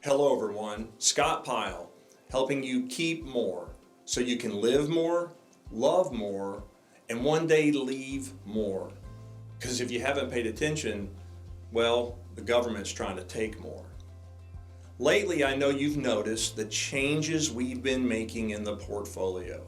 Hello everyone, Scott Pyle, helping you keep more so you can live more, love more, and one day leave more. Because if you haven't paid attention, well, the government's trying to take more. Lately, I know you've noticed the changes we've been making in the portfolio.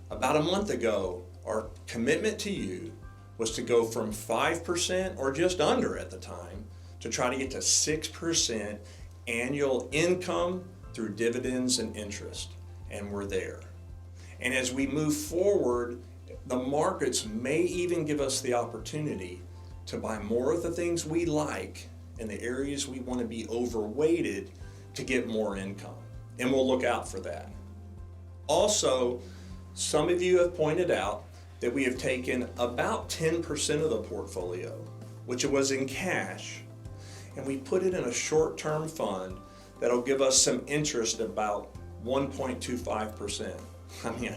About a month ago, our commitment to you was to go from 5% or just under at the time to try to get to 6% annual income through dividends and interest, and we're there. And as we move forward, the markets may even give us the opportunity to buy more of the things we like in the areas we want to be overweighted to get more income, and we'll look out for that. Also, some of you have pointed out that we have taken about 10% of the portfolio, which was in cash, and we put it in a short-term fund that'll give us some interest about 1.25%. I mean,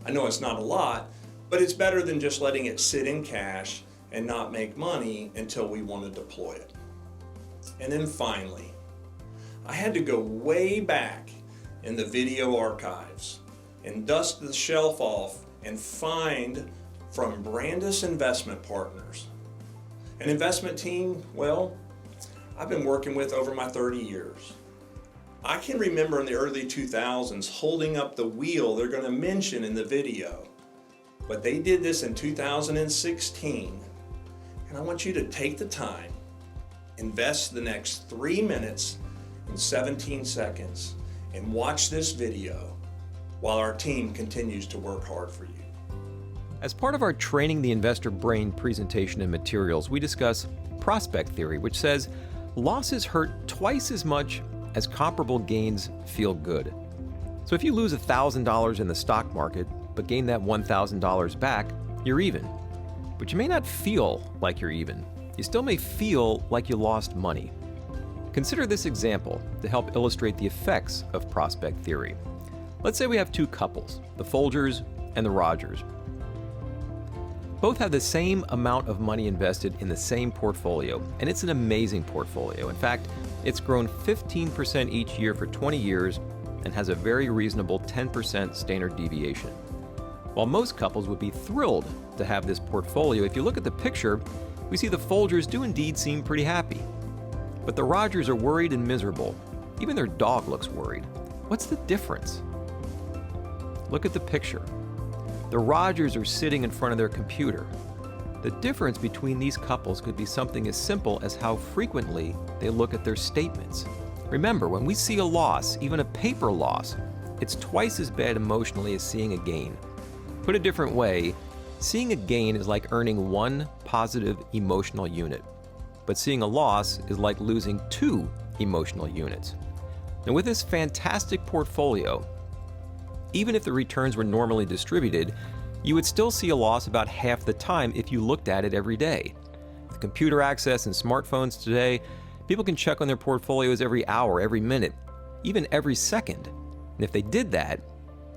I know it's not a lot, but it's better than just letting it sit in cash and not make money until we want to deploy it. And then finally, I had to go way back in the video archives and dust the shelf off and find from Brandis Investment Partners, an investment team, well, I've been working with over my 30 years. I can remember in the early 2000s holding up the wheel they're going to mention in the video, but they did this in 2016, and I want you to take the time, invest the next 3 minutes and 17 seconds, and watch this video while our team continues to work hard for you. As part of our Training the Investor Brain presentation and materials, we discuss prospect theory, which says losses hurt twice as much as comparable gains feel good. So if you lose $1,000 in the stock market, but gain that $1,000 back, you're even. But you may not feel like you're even. You still may feel like you lost money. Consider this example to help illustrate the effects of prospect theory. Let's say we have two couples, the Folgers and the Rogers. Both have the same amount of money invested in the same portfolio, and it's an amazing portfolio. In fact, it's grown 15% each year for 20 years and has a very reasonable 10% standard deviation. While most couples would be thrilled to have this portfolio, if you look at the picture, we see the Folgers do indeed seem pretty happy. But the Rogers are worried and miserable. Even their dog looks worried. What's the difference? Look at the picture. The Rogers are sitting in front of their computer. The difference between these couples could be something as simple as how frequently they look at their statements. Remember, when we see a loss, even a paper loss, it's twice as bad emotionally as seeing a gain. Put a different way, seeing a gain is like earning one positive emotional unit, but seeing a loss is like losing 2 emotional units. And with this fantastic portfolio, even if the returns were normally distributed, you would still see a loss about half the time if you looked at it every day. With computer access and smartphones today, people can check on their portfolios every hour, every minute, even every second. And if they did that,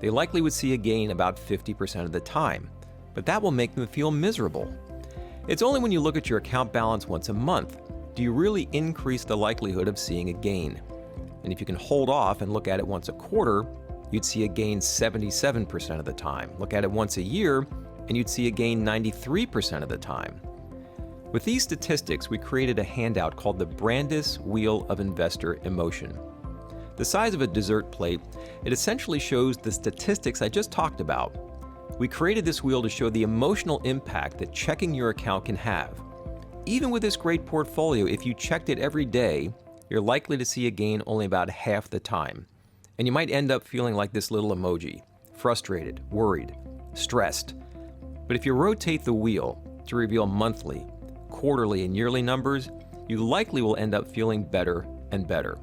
they likely would see a gain about 50% of the time. But that will make them feel miserable. It's only when you look at your account balance once a month do you really increase the likelihood of seeing a gain. And if you can hold off and look at it once a quarter, you'd see a gain 77% of the time. Look at it once a year, and you'd see a gain 93% of the time. With these statistics, we created a handout called the Brandis Wheel of Investor Emotion. The size of a dessert plate, it essentially shows the statistics I just talked about. We created this wheel to show the emotional impact that checking your account can have. Even with this great portfolio, if you checked it every day, you're likely to see a gain only about half the time. And you might end up feeling like this little emoji, frustrated, worried, stressed. But if you rotate the wheel to reveal monthly, quarterly, and yearly numbers, you likely will end up feeling better and better.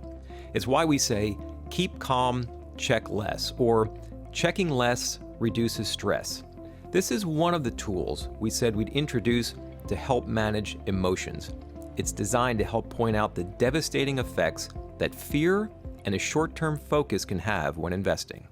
It's why we say, keep calm, check less, or checking less reduces stress. This is one of the tools we said we'd introduce to help manage emotions. It's designed to help point out the devastating effects that fear and a short-term focus can have when investing.